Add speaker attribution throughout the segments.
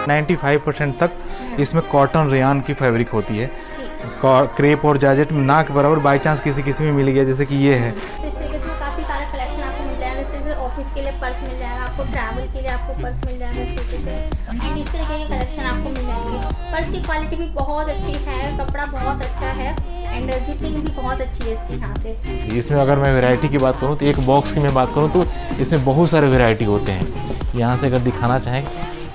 Speaker 1: %95 तक इसमें cotton Ryan की फैब्रिक होती है। क्रेप और जॉर्जेट में ना के बराबर बाई चांस किसी में मिल गया, जैसे कि ये है।
Speaker 2: इस तरीके से काफ़ी सारा कलेक्शन आपको मिल जाएगा। इस तरीके से ऑफिस के लिए पर्स मिल जाएगा, आपको ट्रैवल के लिए आपको पर्स मिल जाएगा इस तरीके से। एंड इस तरीके के कलेक्शन आपको मिल जाएंगे। पर्स की क्वालिटी भी बहुत अच्छी है, कपड़ा बहुत अच्छा है एंड जिपिंग भी बहुत अच्छी है इसकी यहाँ से।
Speaker 1: इसमें अगर मैं वैरायटी की बात करूँ तो एक बॉक्स की मैं बात करूँ तो इसमें बहुत सारे वैरायटी होते हैं। यहाँ से अगर दिखाना चाहें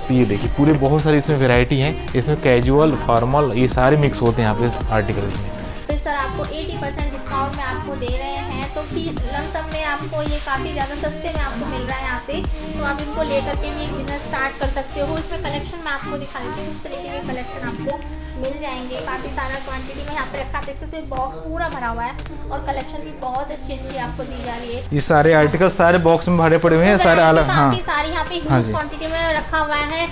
Speaker 1: तो ये देखिए पूरे बहुत सारी इसमें वैरायटी है। इसमें कैजुअल, फॉर्मल ये सारे मिक्स होते हैं यहाँ पे आर्टिकल्स में।
Speaker 2: फिर सर आपको 80% डिस्काउंट में आपको दे रहे हैं, तो फिर लमसम में आपको ये काफ़ी ज़्यादा सस्ते में आपको मिल रहा है यहाँ से। तो आप इनको लेकर के भी एक बिजनेस स्टार्ट कर सकते हो। इसमें कलेक्शन मैं आपको दिखा देती हूँ, इस तरीके के कलेक्शन आपको मिल जाएंगे। काफ़ी सारा क्वांटिटी में यहाँ पे रखा, देख सकते हो बॉक्स पूरा भरा हुआ है और कलेक्शन भी बहुत अच्छी अच्छी आपको दी जा रही है।
Speaker 1: ये सारे आर्टिकल सारे बॉक्स में भरे पड़े हुए हैं, सारे अलग। हाँ,
Speaker 2: सारी यहाँ पे ह्यूज क्वांटिटी में रखा हुआ है।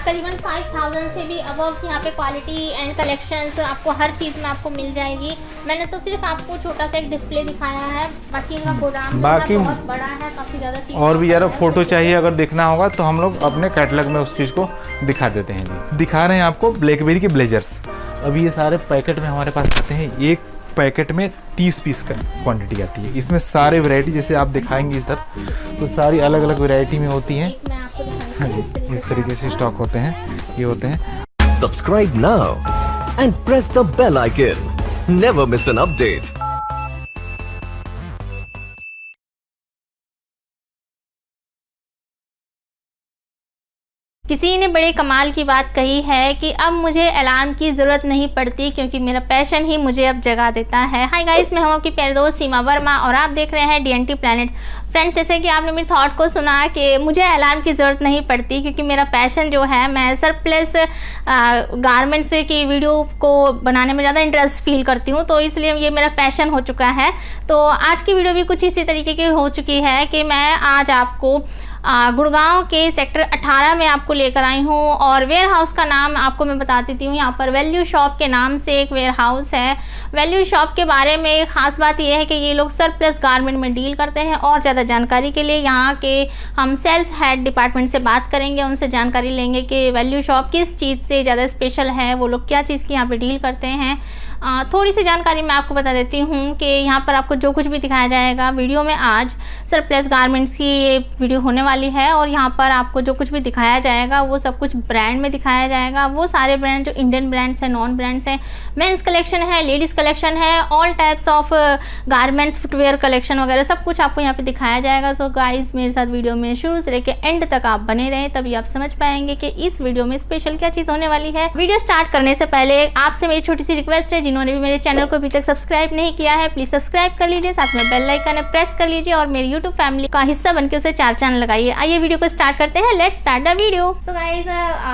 Speaker 2: करीबन 5000 से भी अबव यहाँ पे क्वालिटी एंड कलेक्शंस आपको हर चीज़ में आपको मिल जाएगी। मैंने तो सिर्फ आपको छोटा सा एक डिस्प्ले दिखाया है, बाकी इनका गोदाम बहुत बड़ा है, काफ़ी ज़्यादा चीज़।
Speaker 1: और भी ज़्यादा फोटो चाहिए अगर देखना होगा तो हम लोग अपने कैटलॉग में उस चीज़ को दिखा देते हैं जी। दिखा रहे हैं आपको ब्लैकबेरी के ब्लेजर्स। अभी ये सारे पैकेट में हमारे पास आते हैं। एक पैकेट में 30 पीस का क्वांटिटी आती है। इसमें सारे वैरायटी जैसे आप दिखाएंगे इधर तो सारी अलग अलग वैरायटी में होती हैं। हाँ जी, इस तरीके से स्टॉक होते हैं, ये होते हैं।
Speaker 3: Subscribe now and press the bell icon, never miss an update.
Speaker 2: किसी ने बड़े कमाल की बात कही है कि अब मुझे अलार्म की ज़रूरत नहीं पड़ती क्योंकि मेरा पैशन ही मुझे अब जगा देता है। हाय गाइस, मैं हूं आपकी प्यारी दोस्त सीमा वर्मा और आप देख रहे हैं DNT प्लैनेट्स। फ्रेंड्स, जैसे कि आपने मेरे थॉट को सुना कि मुझे अलार्म की ज़रूरत नहीं पड़ती क्योंकि मेरा पैशन जो है, मैं सरप्लस गारमेंट्स की वीडियो को बनाने में ज़्यादा इंटरेस्ट फील करती हूँ, तो इसलिए ये मेरा पैशन हो चुका है। तो आज की वीडियो भी कुछ इसी तरीके की हो चुकी है कि मैं आज आपको गुड़गांव के सेक्टर 18 में आपको लेकर आई हूँ और वेयर हाउस का नाम आपको मैं बता देती हूँ। यहाँ पर वैल्यू शॉप के नाम से एक वेयर हाउस है। वैल्यू शॉप के बारे में ख़ास बात यह है कि ये लोग सरप्लस गारमेंट में डील करते हैं। और ज़्यादा जानकारी के लिए यहाँ के हम सेल्स हेड डिपार्टमेंट से बात करेंगे, उनसे जानकारी लेंगे कि वैल्यू शॉप किस चीज़ से ज़्यादा स्पेशल है, वो लोग क्या चीज़ की यहाँ पर डील करते हैं। थोड़ी सी जानकारी मैं आपको बता देती हूँ कि यहाँ पर आपको जो कुछ भी दिखाया जाएगा वीडियो में, आज सरप्लस गारमेंट्स की ये वीडियो होने वाली है और यहाँ पर आपको जो कुछ भी दिखाया जाएगा वो सब कुछ ब्रांड में दिखाया जाएगा। वो सारे ब्रांड जो इंडियन ब्रांड्स हैं, नॉन ब्रांड्स हैं, मेंस कलेक्शन है, लेडीज़ कलेक्शन है, all types of garments, footwear collection वगैरह सब कुछ आपको यहाँ पे दिखाया जाएगा। सो गाइज मेरे साथ वीडियो में शुरू से लेकर एंड तक आप बने रहें, तभी आप समझ पाएंगे कि इस वीडियो में स्पेशल क्या चीज़ होने वाली है। वीडियो स्टार्ट करने से पहले आपसे मेरी छोटी सी रिक्वेस्ट है, जिन्होंने भी मेरे चैनल को अभी तक सब्सक्राइब नहीं किया है प्लीज सब्सक्राइब कर लीजिए, साथ में बेल आइकन प्रेस कर लीजिए और मेरी यूट्यूब फैमिली का हिस्सा बनकर उसे 4 चांद लगाइए। आइए वीडियो को स्टार्ट करते हैं, let's start the video. So guys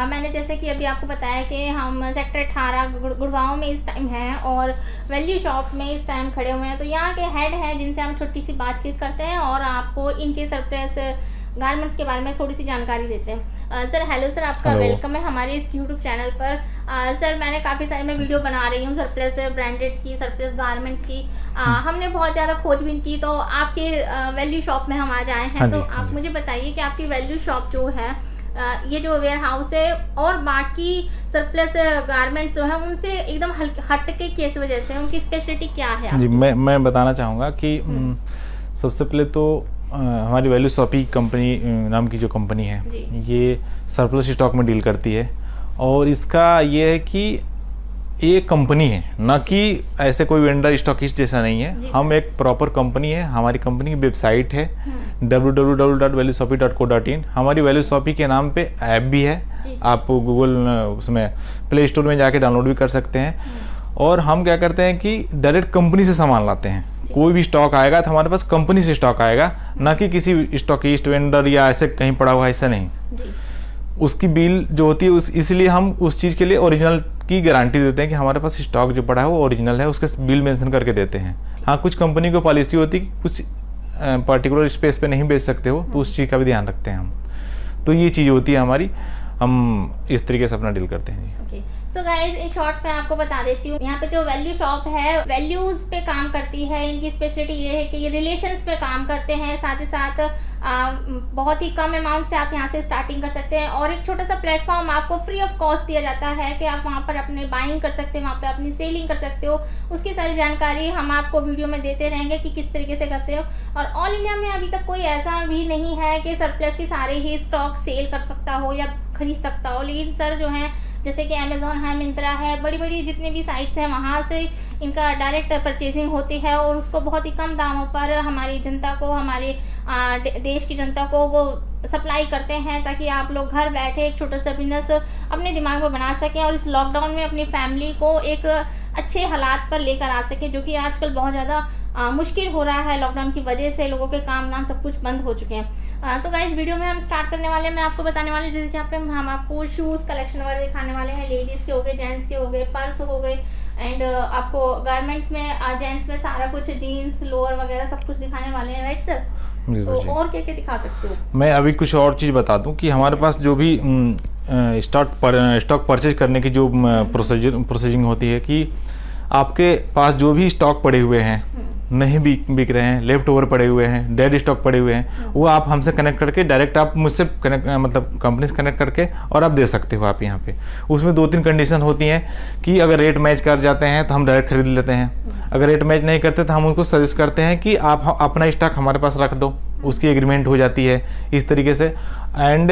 Speaker 2: मैंने जैसे कि अभी आपको बताया कि हम सेक्टर 18 गुड़गांव में इस टाइम हैं और वैल्यू शॉप में इस टाइम खड़े हुए हैं। तो यहाँ के हेड हैं जिनसे हम छोटी सी बातचीत करते हैं और आपको इनके सरप्लस गारमेंट्स के बारे में थोड़ी सी जानकारी देते हैं। सर हेलो सर, आपका वेलकम है हमारे इस यूट्यूब चैनल पर। सर मैंने काफ़ी सारी मैं वीडियो बना रही हूँ सरप्लस ब्रांडेड्स की, सरप्लस गारमेंट्स की। हमने बहुत ज़्यादा खोजबीन की तो आपके वैल्यू शॉप में हम आज आए हैं। तो आप मुझे बताइए कि आपकी वैल्यू शॉप जो है, ये जो वेयर हाउस है और बाकी सरप्लस गारमेंट्स जो है उनसे एकदम हट के किस वजह से, उनकी स्पेशलिटी क्या है?
Speaker 1: जी मैं बताना चाहूँगा कि सबसे पहले तो हमारी वैल्यू शॉपी कंपनी नाम की जो कंपनी है ये सरप्लस स्टॉक में डील करती है और इसका ये है कि ये कंपनी है, ना कि ऐसे कोई वेंडर स्टॉकिस्ट जैसा नहीं है। हम एक प्रॉपर कंपनी है। हमारी कंपनी की वेबसाइट है www.valueshopee.co.in। हमारी वैल्यू शॉपी के नाम पे ऐप भी है, आप गूगल उसमें प्ले स्टोर में जाके डाउनलोड भी कर सकते हैं। और हम क्या करते हैं कि डायरेक्ट कंपनी से सामान लाते हैं। कोई भी स्टॉक आएगा तो हमारे पास कंपनी से स्टॉक आएगा, ना कि किसी स्टॉकिस्ट वेंडर या ऐसे कहीं पड़ा हुआ, ऐसा नहीं। उसकी बिल जो होती है इसलिए हम उस चीज़ के लिए ओरिजिनल की गारंटी देते हैं कि हमारे पास स्टॉक जो पड़ा है वो ओरिजिनल है, उसके बिल मेंशन करके देते हैं। हाँ, कुछ कंपनी को पॉलिसी होती है कि कुछ पर्टिकुलर स्पेस पे नहीं बेच सकते हो, तो उस चीज़ का भी ध्यान रखते हैं हम। तो ये चीज़ होती है हमारी, हम इस तरीके से अपना डील करते हैं जी।
Speaker 2: सो गाइज इन शॉर्ट मैं आपको बता देती हूँ, यहाँ पे जो वैल्यू शॉप है वैल्यूज पे काम करती है। इनकी स्पेशलिटी ये है कि ये रिलेशंस पे काम करते हैं, साथ ही साथ बहुत ही कम अमाउंट से आप यहाँ से स्टार्टिंग कर सकते हैं और एक छोटा सा प्लेटफॉर्म आपको फ्री ऑफ कॉस्ट दिया जाता है कि आप वहाँ पर अपने बाइंग कर सकते हैं, वहाँ पे अपनी सेलिंग कर सकते हो। उसकी सारी जानकारी हम आपको वीडियो में देते रहेंगे कि किस तरीके से करते हो। और ऑल इंडिया में अभी तक कोई ऐसा भी नहीं है कि सरप्लस के सारे ही स्टॉक सेल कर सकता हो या खरीद सकता हो, लेकिन सर जो है जैसे कि अमेज़ॉन है, मिंत्रा है, बड़ी बड़ी जितनी भी साइट्स हैं वहाँ से इनका डायरेक्ट परचेजिंग होती है और उसको बहुत ही कम दामों पर हमारी जनता को, हमारे देश की जनता को वो सप्लाई करते हैं, ताकि आप लोग घर बैठे एक छोटा सा बिजनेस अपने दिमाग में बना सकें और इस लॉकडाउन में अपनी फैमिली को एक अच्छे हालात पर लेकर आ सके, जो कि आजकल बहुत ज़्यादा मुश्किल हो रहा है। लॉकडाउन की वजह से लोगों के काम नाम सब कुछ बंद हो चुके हैं। सो गाइस वीडियो में हम स्टार्ट करने वाले हैं। मैं आपको बताने वाले जैसे कि यहाँ पे हम आपको शूज़ कलेक्शन वगैरह दिखाने वाले हैं। लेडीज़ के हो गए, जेंट्स के हो गए, पर्स हो गए एंड आपको गारमेंट्स में जेंट्स में सारा कुछ जीन्स, लोअर वगैरह सब कुछ दिखाने वाले हैं, राइट सर? तो और क्या क्या दिखा सकते हो?
Speaker 1: मैं अभी कुछ और चीज़ बता दूं कि हमारे पास जो भी स्टॉक परचेज करने की जो प्रोसीजिंग होती है कि आपके पास जो भी स्टॉक पड़े हुए हैं, नहीं बिक रहे हैं, लेफ्ट ओवर पड़े हुए हैं, डेड स्टॉक पड़े हुए हैं, वो आप हमसे कनेक्ट करके डायरेक्ट आप मुझसे कनेक्ट मतलब कंपनी से कनेक्ट करके और आप दे सकते हो आप यहाँ पे। उसमें 2-3 कंडीशन होती हैं कि अगर रेट मैच कर जाते हैं तो हम डायरेक्ट खरीद लेते हैं, अगर रेट मैच नहीं करते तो हम उनको सजेस्ट करते हैं कि आप अपना स्टॉक हमारे पास रख दो, उसकी एग्रीमेंट हो जाती है इस तरीके से। एंड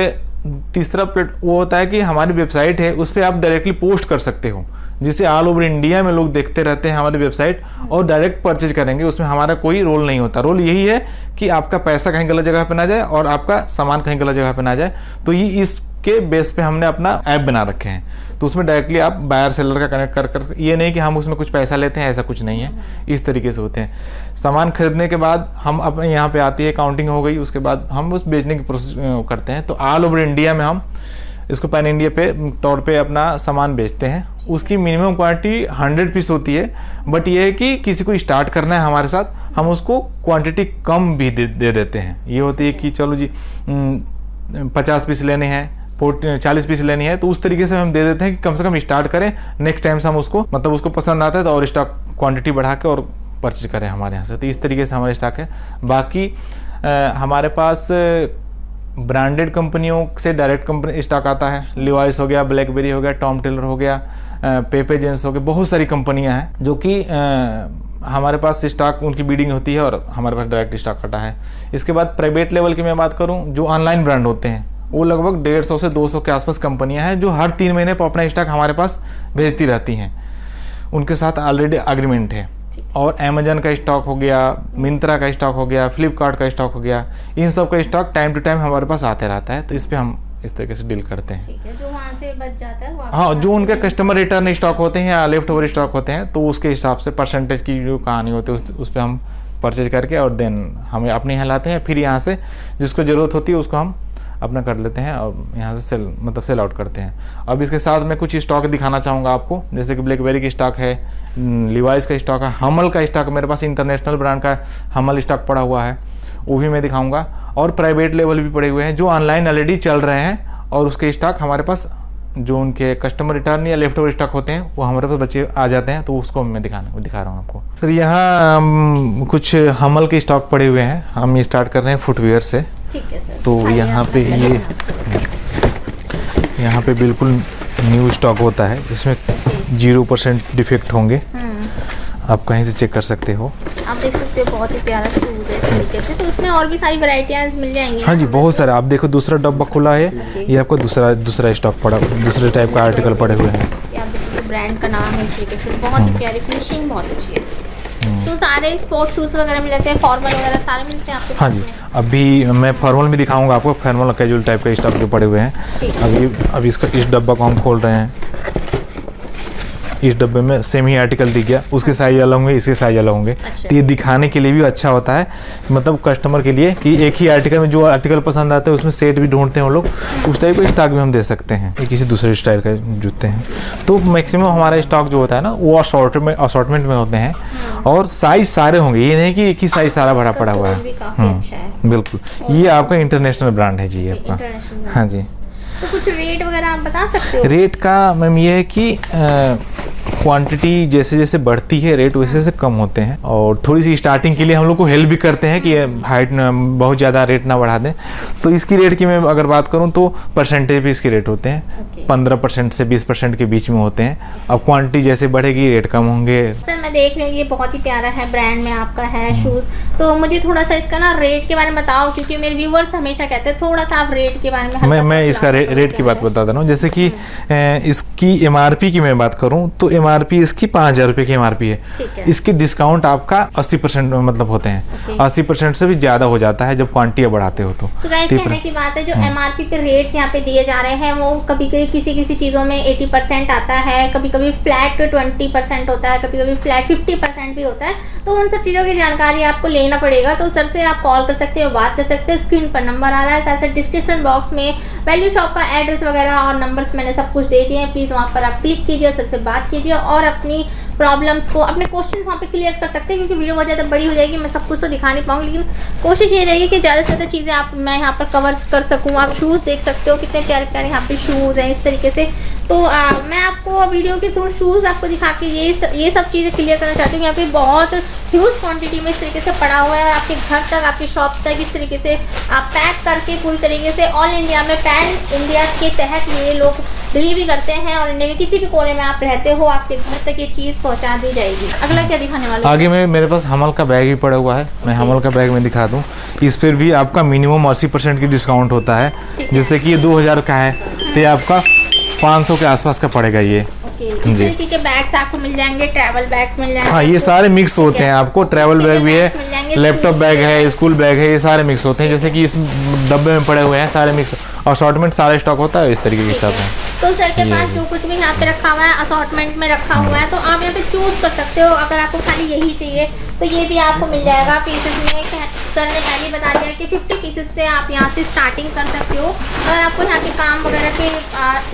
Speaker 1: तीसरा वो होता है कि हमारी वेबसाइट है, उस पर आप डायरेक्टली पोस्ट कर सकते हो, जिसे ऑल ओवर इंडिया में लोग देखते रहते हैं हमारी वेबसाइट और डायरेक्ट परचेज करेंगे। उसमें हमारा कोई रोल नहीं होता। रोल यही है कि आपका पैसा कहीं गलत जगह पे ना जाए और आपका सामान कहीं गलत जगह पे ना जाए। तो ये इसके बेस पे हमने अपना ऐप बना रखे हैं, तो उसमें डायरेक्टली आप बायर सेलर का कनेक्ट कर ये नहीं कि हम उसमें कुछ पैसा लेते हैं, ऐसा कुछ नहीं है। इस तरीके से होते हैं। सामान खरीदने के बाद हम अपने यहाँ पे आती है काउंटिंग हो गई, उसके बाद हम उस बेचने की प्रोसेस करते हैं। तो ऑल ओवर इंडिया में हम इसको पैन इंडिया पे तौर पे अपना सामान बेचते हैं। उसकी मिनिमम क्वांटिटी 100 पीस होती है, बट ये है कि किसी को स्टार्ट करना है हमारे साथ, हम उसको क्वांटिटी कम भी दे देते हैं। ये होती है कि चलो जी 50 पीस लेने हैं, 40 पीस लेनी है, तो उस तरीके से हम दे देते हैं कि कम से कम स्टार्ट करें। नेक्स्ट टाइम से हम उसको मतलब उसको पसंद आता है तो और स्टॉक क्वांटिटी बढ़ा के और परचेज करें हमारे यहाँ से। तो इस तरीके से हमारे स्टॉक है। बाकी हमारे पास ब्रांडेड कंपनियों से डायरेक्ट कंपनी स्टॉक आता है। लिवाइस हो गया, ब्लैकबेरी हो गया, टॉम टेलर हो गया, पेपे जेंस हो गए, बहुत सारी कंपनियां हैं जो कि हमारे पास स्टॉक उनकी बीडिंग होती है और हमारे पास डायरेक्ट स्टॉक आता है। इसके बाद प्राइवेट लेवल की मैं बात करूं, जो ऑनलाइन ब्रांड होते हैं वो लगभग 150 से 200 के आसपास कंपनियां हैं जो हर 3 महीने पर अपना स्टॉक हमारे पास भेजती रहती हैं। उनके साथ ऑलरेडी एग्रीमेंट है। और अमेजन का स्टॉक हो गया, मिंत्रा का स्टॉक हो गया, फ्लिपकार्ट का स्टॉक हो गया, इन सब का स्टॉक टाइम टू टाइम हमारे पास आते रहता है। तो इस पर हम इस तरीके से डील करते हैं।
Speaker 2: ठीक है, जो वहाँ से बच जाता है वो
Speaker 1: हाँ, जो उनके कस्टमर रिटर्न स्टॉक होते हैं या लेफ्ट ओवर स्टॉक होते हैं तो उसके हिसाब से परसेंटेज की जो कहानी होती है उस पर हम परचेज करके और देन हमें अपने यहाँ लाते हैं। फिर यहाँ से जिसको ज़रूरत होती है उसको हम अपना कर लेते हैं और यहाँ से सेल आउट करते हैं। अब इसके साथ मैं कुछ स्टॉक दिखाना चाहूँगा आपको, जैसे कि ब्लैकबेरी की स्टॉक है, लिवाइस का स्टॉक है, हमल का स्टॉक, मेरे पास इंटरनेशनल ब्रांड का हमल स्टॉक पड़ा हुआ है, वो भी मैं दिखाऊंगा। और प्राइवेट लेवल भी पड़े हुए हैं जो ऑनलाइन ऑलरेडी चल रहे हैं और उसके स्टॉक हमारे पास जो उनके कस्टमर रिटर्न या लेफ्ट ओवर स्टॉक होते हैं वो हमारे पास बच्चे आ जाते हैं, तो उसको मैं दिखा रहा हूँ आपको। सर यहाँ कुछ हमल के स्टॉक पड़े हुए हैं। हम ये स्टार्ट कर रहे हैं फुटवेयर से।
Speaker 2: ठीक है सर।
Speaker 1: तो यहाँ पे बिल्कुल न्यू स्टॉक होता है, इसमें 0% डिफेक्ट होंगे, आप कहीं से चेक कर सकते हो।
Speaker 2: आप देख सकते हो बहुत ही प्यारा शूज है इस तरीके से। तो उसमें और भी सारी वैरायटियां मिल जाएंगी।
Speaker 1: हाँ जी, बहुत सारे। आप देखो दूसरा डब्बा खुला है, ये आपको दूसरा स्टॉक पड़ा, दूसरे टाइप का आर्टिकल पड़े हुए हैं।
Speaker 2: ये आप देखो ब्रांड का नाम है इस तरीके से, बहुत ही प्यारी फिनिशिंग, बहुत अच्छी है। तो सारे स्पोर्ट्स शूज वगैरह मिल जाते हैं, फॉर्मल वगैरह सारे मिलते हैं आपके पास?
Speaker 1: हाँ जी, अभी मैं फॉर्मल भी दिखाऊंगा आपको, फॉर्मल कैजुअल टाइप का स्टॉक जो पड़े हुए हैं। अभी इस डब्बा को हम खोल रहे हैं। इस डब्बे में सेम ही आर्टिकल दिख गया, उसके साइज अलग होंगे, इसके साइज अलग होंगे। तो ये दिखाने के लिए भी अच्छा होता है, मतलब कस्टमर के लिए कि एक ही आर्टिकल में जो आर्टिकल पसंद आता है उसमें सेट भी ढूंढते हैं वो लोग, उस टाइप का स्टॉक भी हम दे सकते हैं। ये किसी दूसरे स्टाइल का जूते हैं। तो मैक्सिमम हमारा स्टॉक जो होता है ना वो असॉर्टमेंट में होते हैं और साइज सारे होंगे, ये नहीं कि एक ही साइज सारा भरा पड़ा हुआ है। बिल्कुल, ये आपका इंटरनेशनल ब्रांड है जी आपका। हाँ जी।
Speaker 2: तो कुछ रेट वगैरह आप बता सकते हो?
Speaker 1: रेट का मैम ये है कि क्वांटिटी जैसे जैसे बढ़ती है रेट वैसे वैसे कम होते हैं, और थोड़ी सी स्टार्टिंग के लिए हम लोग को हेल्प भी करते हैं कि हाइट बहुत ज़्यादा रेट ना बढ़ा दें। तो इसकी रेट की मैं अगर बात करूं तो परसेंटेज भी इसके रेट होते हैं 15% से 20% के बीच में होते हैं। अब क्वांटिटी जैसे बढ़ेगी रेट कम होंगे।
Speaker 2: सर मैं देख रही हूँ ये बहुत ही प्यारा है, ब्रांड में आपका है शूज़। तो मुझे थोड़ा सा इसका ना रेट के बारे में बताओ, क्योंकि मेरे व्यूवर्स हमेशा कहते हैं थोड़ा सा आप रेट के बारे में।
Speaker 1: मैं इसका रेट की बात बता दे रहा हूँ। जैसे कि इसकी MRP की मैं बात करूँ तो MRP इसकी 5000 रुपये की MRP है। इसकी डिस्काउंट आपका 80% मतलब होते हैं। 80% से भी ज़्यादा हो जाता है जब क्वांटिटी बढ़ाते हो तो।
Speaker 2: गाइस कहने की बात है, जो MRP पे रेट्स यहाँ पे दिए जा रहे हैं वो कभी कभी किसी चीज़ों में 80% आता है, कभी कभी फ्लैट 20% होता है, कभी कभी फ्लैट 50% भी होता है। तो उन सब चीज़ों की जानकारी आपको लेना पड़ेगा। तो सर से आप कॉल कर सकते हो, बात कर सकते हो, स्क्रीन पर नंबर आ रहा है, साथ साथ डिस्क्रिप्शन बॉक्स में वैल्यू शॉप का एड्रेस वगैरह और नंबर्स मैंने सब कुछ दे दिए हैं। प्लीज़ वहाँ पर आप क्लिक कीजिए और सर से बात कीजिए और अपनी प्रॉब्लम्स को, अपने क्वेश्चन वहाँ पे क्लियर कर सकते हैं। क्योंकि वीडियो बहुत ज़्यादा बड़ी हो जाएगी, मैं सब कुछ तो दिखा नहीं पाऊंगी, लेकिन कोशिश ये रहेगी कि ज़्यादा से ज़्यादा चीज़ें मैं यहाँ पर कवर कर सकूँ। आप शूज़ देख सकते हो, कितने प्यारे प्यारे यहाँ पे शूज़ हैं इस तरीके से। तो मैं आपको वीडियो के थ्रू शूज़ आपको दिखा के ये सब चीज़ें क्लियर करना चाहती हूँ। यहाँ पे बहुत ह्यूज क्वांटिटी में इस तरीके से पड़ा हुआ है और आपके घर तक, आपकी शॉप तक इस तरीके से आप पैक करके पूरी तरीके से ऑल इंडिया में पैन इंडिया के तहत ये लोग डिलीवरी करते हैं और इंडिया के किसी भी कोने में आप रहते हो आपके घर तक ये चीज़ पहुँचा दी जाएगी। अगला क्या दिखाने वाला? आगे
Speaker 1: में मेरे पास हमल का बैग भी पड़ा हुआ है, मैं हमल का बैग में दिखा दूँ। इस पर भी आपका मिनिमम 80% की डिस्काउंट होता है। जैसे कि ये 2000 का है तो ये आपका 500 के आसपास का पड़ेगा ये।
Speaker 2: इस तरीके के बैग्स आपको मिल जाएंगे, ट्रैवल बैग्स मिल जाएंगे।
Speaker 1: हाँ, ये सारे मिक्स होते हैं आपको। ट्रैवल बैग भी है, लैपटॉप बैग है, स्कूल बैग है, ये सारे मिक्स होते हैं। जैसे कि इस डब्बे में पड़े हुए हैं सारे मिक्स, असॉर्टमेंट सारा स्टॉक होता है इस तरीके के स्टॉक है।
Speaker 2: तो सर के पास जो कुछ भी यहाँ पे रखा हुआ है असॉर्टमेंट में रखा हुआ है, तो आप यहाँ पे चूज कर सकते हो। अगर आपको खाली यही चाहिए तो ये भी आपको मिल जाएगा पीसेस में। सर ने पहले बता दिया कि 50 पीसेस से आप यहाँ से स्टार्टिंग कर सकते हो। अगर आपको यहाँ के काम वगैरह की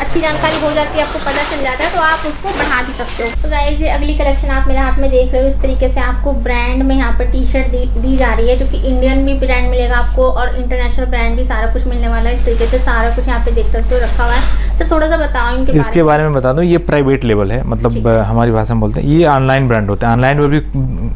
Speaker 2: अच्छी जानकारी हो जाती है, आपको पता चल जाता है, तो आप उसको बढ़ा भी सकते हो। तो गाइस ये अगली कलेक्शन आप मेरे हाथ में देख रहे हो। इस तरीके से आपको ब्रांड में यहाँ पर टी-शर्ट दी जा रही है, जो कि इंडियन भी ब्रांड मिलेगा आपको और इंटरनेशनल ब्रांड भी सारा कुछ मिलने वाला है। इस तरीके से सारा कुछ यहाँ पे देख सकते हो रखा हुआ है। सर थोड़ा सा बताओ इनके
Speaker 1: इसके बारे में बता दूं, ये प्राइवेट लेवल है, मतलब हमारी भाषा में बोलते हैं, ये ऑनलाइन ब्रांड होते हैं। ऑनलाइन पर भी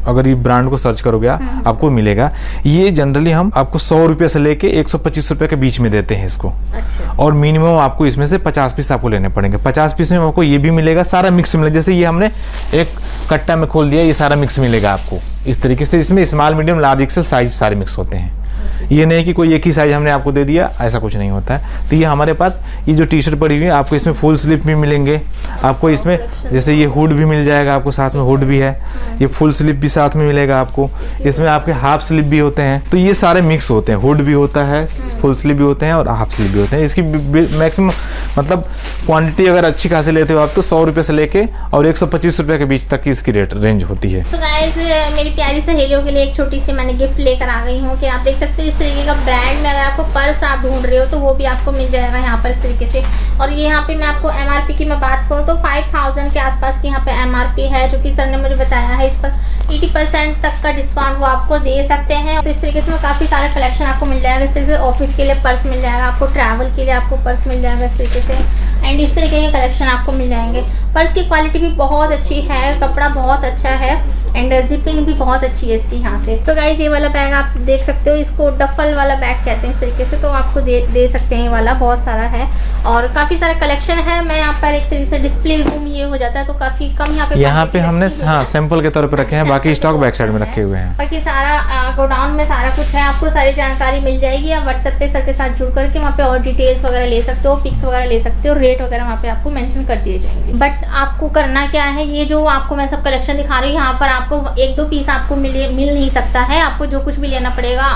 Speaker 1: अगर ये ब्रांड को सर्च करोगे आपको मिलेगा। ये जनरली हम आपको 100 रुपये से लेके 125 रुपये के बीच में देते हैं इसको।
Speaker 2: अच्छा।
Speaker 1: और मिनिमम आपको इसमें से 50 पीस आपको लेने पड़ेंगे। 50 पीस में आपको ये भी मिलेगा, सारा मिक्स मिलेगा। जैसे ये हमने एक कट्टा में खोल दिया, ये सारा मिक्स मिलेगा आपको इस तरीके से। इसमें small, medium, large, XL size सारे मिक्स होते हैं। ये नहीं कि कोई एक ही साइज हमने आपको दे दिया, ऐसा कुछ नहीं होता है। तो ये हमारे पास ये जो टी शर्ट पड़ी हुई है, आपको इसमें फुल स्लीव भी मिलेंगे, आपको इसमें जैसे ये हुड भी मिल जाएगा, आपको साथ में हुड भी है, ये फुल स्लीव भी साथ में मिलेगा आपको। इसमें आपके हाफ स्लीव भी होते हैं। तो ये सारे मिक्स होते हैं, हुड भी होता है, फुल स्लीव भी होते हैं और हाफ स्लीव भी होते हैं। इसकी मैक्सिमम मतलब क्वांटिटी अगर अच्छी खासी लेते हो आप तो 100 रुपये से लेके और 125 रुपये के बीच तक की इसकी रेंज होती है।
Speaker 2: तो गाइस मेरी प्यारी सहेलियों के लिए एक छोटी सी मैंने गिफ्ट लेकर आ गई हूँ कि आप देख सकते हो इस तरीके का ब्रांड में अगर आपको पर्स आप ढूंढ रहे हो तो वो भी आपको मिल जाएगा यहाँ पर इस तरीके से। और ये यहाँ पे मैं आपको MRP की मैं बात करूँ तो 5000 के आसपास की यहाँ पे MRP है, जो कि सर ने मुझे बताया है। इस पर 80% तक का डिस्काउंट वो आपको दे सकते हैं। तो इस तरीके से काफ़ी सारा कलेक्शन आपको मिल जाएगा। इस तरीके से ऑफिस के लिए पर्स मिल जाएगा, आपको ट्रैवल के लिए आपको पर्स मिल जाएगा इस तरीके से। एंड इस तरीके के कलेक्शन आपको मिल जाएंगे। पर्स की क्वालिटी भी बहुत अच्छी है, कपड़ा बहुत अच्छा है एंड जिपिंग भी बहुत अच्छी है इसकी यहाँ से। तो गाइज ये वाला बैग आप देख सकते हो, इसको डफल वाला बैग कहते हैं इस तरीके से। तो आपको दे सकते हैं, ये वाला बहुत सारा है और काफ़ी सारा कलेक्शन है। मैं यहाँ पर एक तरीके से डिस्प्ले रूम ये हो जाता है तो काफ़ी कम यहाँ पे
Speaker 1: हमने हाँ सैंपल के तौर पर रखे हैं, बाकी स्टॉक बैक साइड में रखे हुए हैं।
Speaker 2: बाकी सारा गोडाउन में सारा कुछ है, आपको सारी जानकारी मिल जाएगी। आप व्हाट्सएप पे सर के साथ जुड़ करके वहाँ पे और डिटेल्स वगैरह ले सकते हो, पिक्स वगैरह ले सकते हो, रेट वगैरह वहाँ पे आपको मेंशन कर दिए जाएंगे। बट आपको करना क्या है, ये जो आपको मैं सब कलेक्शन दिखा रही हूँ यहाँ पर आपको 1-2 पीस आपको मिल नहीं सकता है। आपको जो कुछ भी लेना पड़ेगा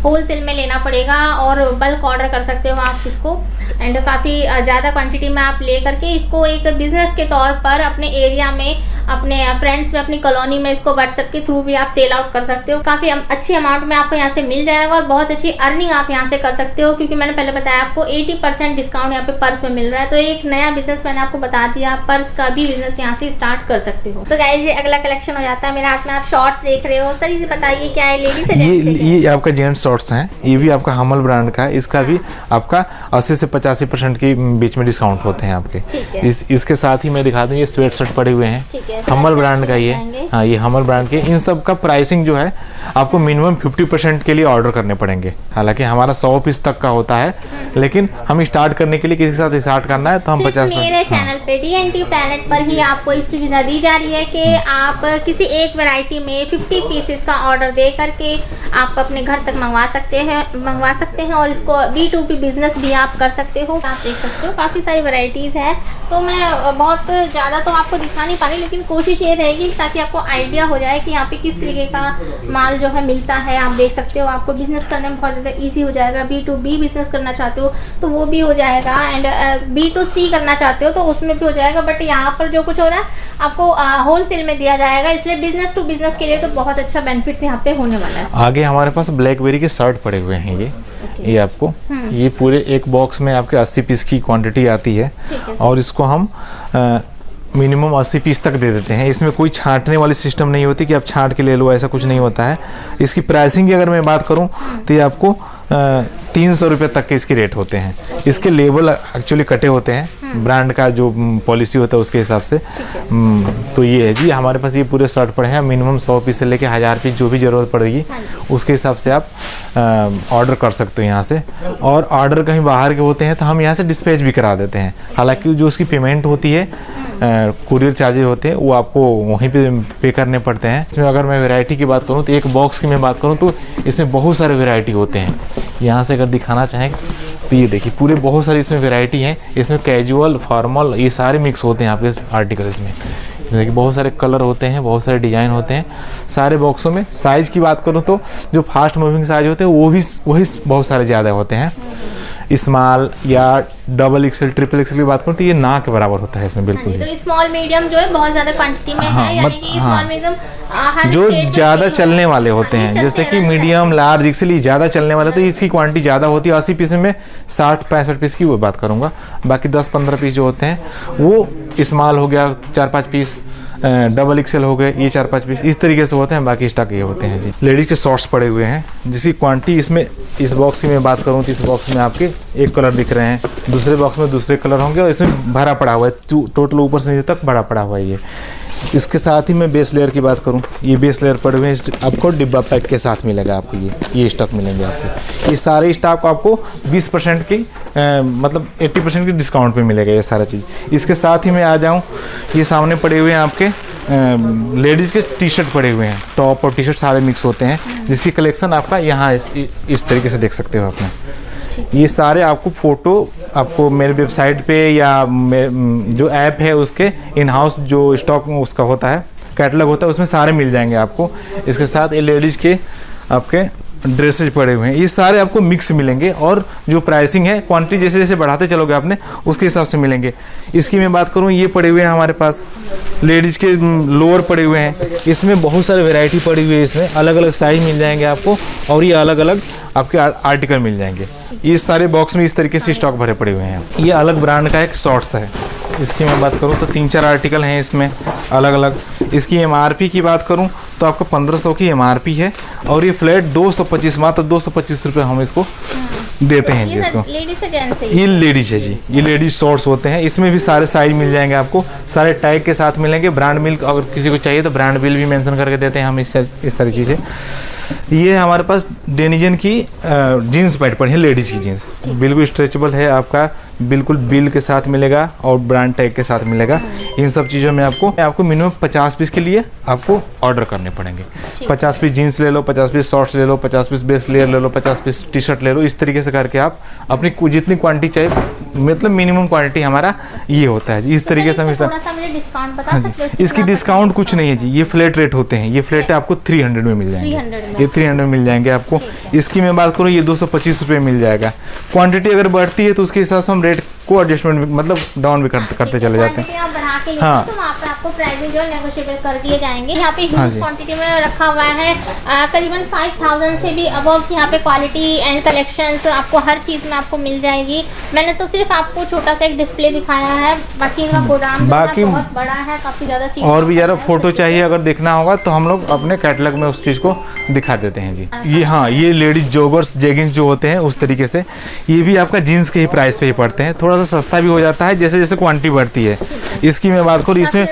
Speaker 2: होलसेल में लेना पड़ेगा और बल्क ऑर्डर कर सकते हो आप इसको। एंड काफ़ी ज़्यादा क्वांटिटी में आप ले करके इसको एक बिजनेस के तौर पर अपने एरिया में, अपने फ्रेंड्स में, अपनी कॉलोनी में इसको व्हाट्सएप के थ्रू भी आप सेल आउट कर सकते हो। काफ़ी अच्छी अमाउंट में आपको यहाँ से मिल जाएगा और बहुत अच्छी अर्निंग आप यहाँ से कर सकते हो, क्योंकि मैंने पहले बताया आपको 80% डिस्काउंट यहाँ पे पर्स में मिल रहा है। तो एक नया बिजनेस मैंने आपको बता दिया, पर्स का भी बिजनेस यहाँ से स्टार्ट कर सकते हो। तो गाइस ये अगला कलेक्शन हो जाता है मेरे हाथ में। आप शॉर्ट्स देख रहे हो, सर इसे बताइए क्या है, लेडीज है?
Speaker 1: ये आपका जेंट्स शॉर्ट्स हैं, ये भी आपका हमल ब्रांड का है। इसका भी आपका 80 से 85% के बीच में डिस्काउंट होते हैं आपके। इसके साथ ही मैं दिखा दूँ, ये स्वेट शर्ट पड़े हुए हैं, हमल ब्रांड का ये। हाँ, ये हमल ब्रांड के। इन सब का प्राइसिंग जो है आपको मिनिमम 50% के लिए ऑर्डर करने पड़ेंगे। हालांकि हमारा 100 पीस तक का होता है, लेकिन हम स्टार्ट करने के लिए किसी के साथ स्टार्ट करना है तो हम 50।
Speaker 2: मेरे चैनल पे DNT प्लैनेट पर ही आपको इस सुविधा दी जा रही है कि आप किसी एक वैरायटी में 50 पीसेस का ऑर्डर दे करके आप अपने घर तक मंगवा सकते हैं और इसको B2B बिजनेस भी आप कर सकते हो। आप देख सकते हो काफ़ी सारी वैरायटीज़ है। तो मैं बहुत ज़्यादा तो आपको दिखा नहीं पा रही, लेकिन कोशिश ये रहेगी ताकि आपको आइडिया हो जाए कि यहाँ पे किस तरीके का माल जो है मिलता है। आप देख सकते हो, आपको बिजनेस करने में बहुत ज़्यादा ईजी हो जाएगा। B2B बिजनेस करना चाहते हो तो वो भी हो जाएगा एंड B2C करना चाहते हो तो उसमें भी हो जाएगा। बट यहाँ पर जो कुछ हो रहा है आपको होलसेल में दिया जाएगा, इसलिए बिजनेस टू बिजनेस के लिए तो बहुत अच्छा बेनिफिट यहाँ पे होने वाला है।
Speaker 1: आगे हमारे पास ब्लैकबेरी के शर्ट पड़े हुए हैं। ये आपको ये पूरे एक बॉक्स में आपके 80 पीस की क्वांटिटी आती है और इसको हम मिनिमम 80 पीस तक दे देते हैं। इसमें कोई छांटने वाली सिस्टम नहीं होती कि आप छांट के ले लो, ऐसा कुछ नहीं होता है। इसकी प्राइसिंग की अगर मैं बात करूं तो ये आपको 300 रुपये तक के इसके रेट होते हैं। इसके लेबल एक्चुअली कटे होते हैं, ब्रांड का जो पॉलिसी होता है उसके हिसाब से। तो ये है जी, हमारे पास ये पूरे शर्ट पड़े हैं। मिनिमम 100 पीस से लेके 1000 पीस जो भी ज़रूरत पड़ेगी उसके हिसाब से आप ऑर्डर कर सकते हो यहाँ से। और ऑर्डर कहीं बाहर के होते हैं तो हम यहाँ से डिस्पैच भी करा देते हैं। हालांकि जो उसकी पेमेंट होती है, कुरियर चार्जेज होते हैं, वो आपको वहीं पे करने पड़ते हैं। इसमें अगर मैं वैरायटी की बात करूँ तो एक बॉक्स की मैं बात करूँ तो इसमें बहुत सारे वैरायटी होते हैं। यहाँ से अगर दिखाना चाहें तो ये देखिए पूरे बहुत सारी इसमें वैरायटी हैं। इसमें कैजुअल, फॉर्मल, ये सारे मिक्स होते हैं आपके आर्टिकल। इसमें देखिए बहुत सारे कलर होते हैं, बहुत सारे डिज़ाइन होते हैं सारे बॉक्सों में। साइज़ की बात करूँ तो जो फास्ट मूविंग साइज होते हैं वही बहुत सारे ज़्यादा होते हैं। स्मॉल या डबल एक्सेल, ट्रिपल एक्सेल की बात करूँ तो ये ना के बराबर होता है इसमें बिल्कुल।
Speaker 2: तो स्मॉल मीडियम जो है बहुत ज़्यादा क्वांटिटी में है, यानी कि स्मॉल मीडियम
Speaker 1: जो ज़्यादा चलने वाले होते हैं, जैसे कि मीडियम, लार्ज, एक्सेल ज़्यादा चलने वाले तो इसकी क्वांटिटी ज़्यादा होती है। 80 पीस में 60-65 पीस की वो बात करूँगा। बाकी 10-15 पीस जो होते हैं वो स्मॉल हो गया, 4-5 पीस डबल एक्सेल हो गए, ये 4-5 पीस इस तरीके से होते हैं। बाकी स्टॉक ये होते हैं जी। लेडीज़ के शॉर्ट्स पड़े हुए हैं जिसकी क्वांटिटी इसमें, इस बॉक्स की मैं बात करूँ तो इस बॉक्स में आपके एक कलर दिख रहे हैं, दूसरे बॉक्स में दूसरे कलर होंगे और इसमें भरा पड़ा हुआ है, टोटल ऊपर से नीचे तक भरा पड़ा हुआ है ये। इसके साथ ही मैं बेस लेयर की बात करूं, ये बेस लेयर पड़े हुए हैं, आपको डिब्बा पैक के साथ मिलेगा आपको ये स्टॉक मिलेंगे आपको। ये सारे स्टॉक आपको 20% की मतलब 80% की डिस्काउंट पे मिलेगा ये सारा चीज़। इसके साथ ही मैं आ जाऊं, ये सामने पड़े हुए हैं आपके लेडीज़ के टी शर्ट पड़े हुए हैं, टॉप और टी शर्ट सारे मिक्स होते हैं, जिसकी कलेक्शन आपका यहाँ इस तरीके से देख सकते हो आपने। ये सारे आपको फ़ोटो आपको मेरे वेबसाइट पे या जो ऐप है उसके इन हाउस जो स्टॉक उसका होता है, कैटलॉग होता है, उसमें सारे मिल जाएंगे आपको। इसके साथ ये लेडीज़ के आपके ड्रेसेज पड़े हुए हैं, ये सारे आपको मिक्स मिलेंगे और जो प्राइसिंग है क्वांटिटी जैसे जैसे बढ़ाते चलोगे आपने उसके हिसाब से मिलेंगे। इसकी मैं बात करूँ, ये पड़े हुए हैं हमारे पास लेडीज़ के लोअर पड़े हुए हैं, इसमें बहुत सारी वैरायटी पड़ी हुई है, इसमें अलग अलग साइज मिल जाएंगे आपको और ये अलग अलग आपके आर्टिकल मिल जाएंगे। ये सारे बॉक्स में इस तरीके से स्टॉक भरे पड़े हुए हैं। ये अलग ब्रांड का एक शॉर्ट्स है, इसकी मैं बात करूँ तो 3-4 आर्टिकल हैं इसमें अलग अलग। इसकी MRP की बात करूँ तो आपको 1500 की MRP है और ये फ्लैट 225, मात्र 225 रुपये हम इसको देते हैं जी। इसको
Speaker 2: लेडीज है जेंट्स है?
Speaker 1: ये लेडीज है जी, ये लेडीज शॉर्ट्स होते हैं, इसमें भी सारे साइज मिल जाएंगे आपको, सारे टैग के साथ मिलेंगे। ब्रांड मिल्क अगर किसी को चाहिए तो ब्रांड बिल भी मेंशन करके देते हैं हम, इस सारी चीज़ें। ये हमारे पास डेनिजन की जीन्स पैंट पड़ी है, लेडीज़ की जीन्स, बिल्कुल स्ट्रेचेबल है, आपका बिल्कुल बिल के साथ मिलेगा और ब्रांड टैग के साथ मिलेगा। इन सब चीज़ों में आपको मिनिमम 50 पीस के लिए आपको ऑर्डर करने पड़ेंगे। 50 पीस जीन्स ले लो, 50 पीस शॉर्ट्स ले लो, 50 पीस बेस लेयर ले लो, 50 पीस टी शर्ट ले लो, इस तरीके से करके आप अपनी जितनी क्वांटिटी चाहिए, मतलब मिनिमम क्वांटिटी हमारा ये होता है। इस तरीके से हम
Speaker 2: डिस्काउंट बता सकते हो?
Speaker 1: इसकी डिस्काउंट कुछ नहीं है जी, ये फ्लैट रेट होते हैं, ये फ्लैट आपको 300 में मिल जाएंगे, ये 300 मिल जाएंगे आपको। इसकी मैं बात करूँ, ये 225 रुपये मिल जाएगा। क्वांटिटी अगर बढ़ती है तो उसके हिसाब से हम रेट को एडजस्टमेंट मतलब डाउन भी करते चले जाते हैं।
Speaker 2: आप बढ़ा के लेते हो तो वहाँ पे आपको प्राइसिंग जो है नेगोशिएबल कर दिए जाएंगे। यहाँ पे ह्यूज क्वांटिटी में रखा हुआ है, करीबन 5000 से भी अबव यहाँ पे क्वालिटी एंड कलेक्शंस आपको हर चीज़ में आपको मिल जाएगी। मैंने तो सिर्फ आपको छोटा सा एक डिस्प्ले दिखाया है, बाकी इनका गोदाम बहुत बड़ा है, काफ़ी ज़्यादा चीज़
Speaker 1: और भी ज़्यादा फोटो चाहिए अगर देखना होगा तो हम लोग अपने कैटलॉग में उस चीज़ को दिखा देते हैं जी। ये हाँ, ये लेडीज जॉगर्स जेगिंग्स जो होते हैं उस तरीके से, ये भी आपका जीन्स के ही प्राइस पे ही पड़ते हैं, थोड़ा सा सस्ता भी हो जाता है जैसे जैसे क्वांटिटी बढ़ती है। इसकी मैं बात करूँ, इसमें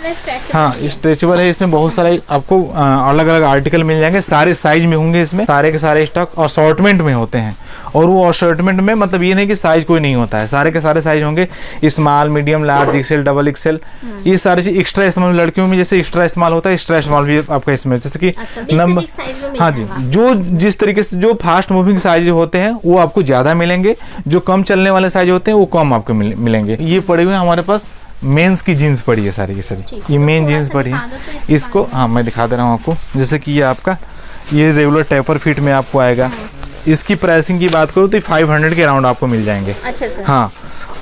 Speaker 1: हाँ स्ट्रेचेबल है, इसमें बहुत सारे आपको अलग अलग आर्टिकल मिल जाएंगे, सारे साइज में होंगे, इसमें सारे के सारे स्टॉक असॉर्टमेंट में होते हैं। और वो असॉर्टमेंट में मतलब ये नहीं कि साइज कोई नहीं होता है, सारे के सारे साइज होंगे, small, medium, large, XL, double XL, ये सारी चीज एक्स्ट्रा इस्तेमाल लड़कियों में जैसे एक्स्ट्रा इस्तेमाल होता है, एक्स्ट्रा इस्तेमाल भी आपका इसमें, जैसे कि नंबर, हाँ जी, जो जिस तरीके से जो फास्ट मूविंग साइज होते हैं वो आपको ज़्यादा मिलेंगे, जो कम चलने वाले साइज होते हैं वो कम आपको मिलेंगे। ये पड़े हुए हमारे पास मेंस की जीन्स पड़ी है सारी की सारी, ये मेन जीन्स पड़ी है। इसको हाँ मैं दिखा दे रहा हूँ आपको, जैसे कि ये आपका ये रेगुलर टेपर फिट में आपको आएगा। इसकी प्राइसिंग की बात करूँ तो 500 के अराउंड आपको मिल जाएंगे।
Speaker 2: अच्छा सर।
Speaker 1: हाँ,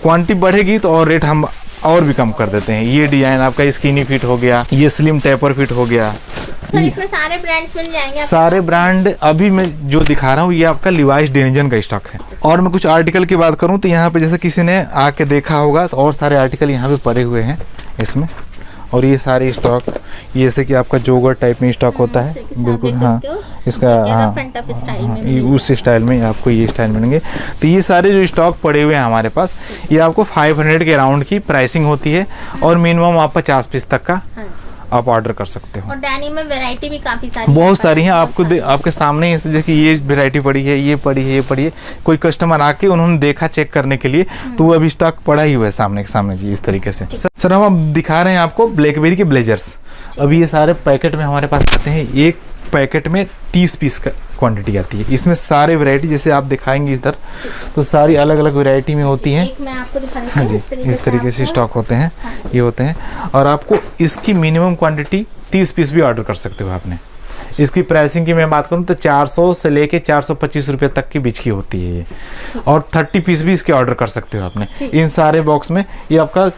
Speaker 1: क्वांटिटी बढ़ेगी तो और रेट हम और भी कम कर देते हैं। ये डिजाइन आपका स्किनी फिट हो गया, ये स्लिम टेपर फिट हो गया।
Speaker 2: सर इसमें सारे ब्रांड्स मिल जाएंगे?
Speaker 1: सारे ब्रांड अभी मैं जो दिखा रहा हूँ ये आपका लिवाइस डेनिजन का स्टॉक है। और मैं कुछ आर्टिकल की बात करूँ तो यहाँ पे जैसे किसी ने आके देखा होगा तो और सारे आर्टिकल यहाँ पे पड़े हुए हैं इसमें। और ये सारे स्टॉक ये जैसे कि आपका जोगर टाइप में स्टॉक होता है, बिल्कुल हाँ, इसका हाँ उस स्टाइल में आपको ये स्टाइल मिलेंगे। तो ये सारे जो स्टॉक पड़े हुए हैं हमारे पास, ये आपको 500 के अराउंड की प्राइसिंग होती है और मिनिमम आप 50 पीस तक का आप ऑर्डर कर सकते हो।
Speaker 2: और डेनिम में वैरायटी भी काफ़ी सारी
Speaker 1: बहुत सारी हैं, आपको आपके सामने जैसे कि ये वैरायटी पड़ी है, ये पड़ी है, ये पड़ी है। कोई कस्टमर आके उन्होंने देखा चेक करने के लिए तो वो अभी स्टॉक पड़ा ही हुआ है सामने के सामने जी, इस तरीके से। सर हम अब दिखा रहे हैं आपको ब्लैकबेरी के ब्लेजर्स। अभी ये सारे पैकेट में हमारे पास आते हैं, एक पैकेट में 30 पीस का क्वांटिटी आती है। इसमें सारे वैरायटी जैसे आप दिखाएंगे इधर तो सारी अलग अलग वैरायटी में होती हैं।
Speaker 2: मैं आपको दिखा रही हूं,
Speaker 1: हाँ जी, इस तरीके से स्टॉक होते हैं, ये होते हैं। और आपको इसकी मिनिमम क्वांटिटी 30 पीस भी ऑर्डर कर सकते हो आपने। इसकी प्राइसिंग की मैं बात करूँ तो 400 से लेके 425 रुपये तक की बीच की होती है ये। और 30 पीस भी इसके ऑर्डर कर सकते हो आपने। इन सारे बॉक्स में ये आपका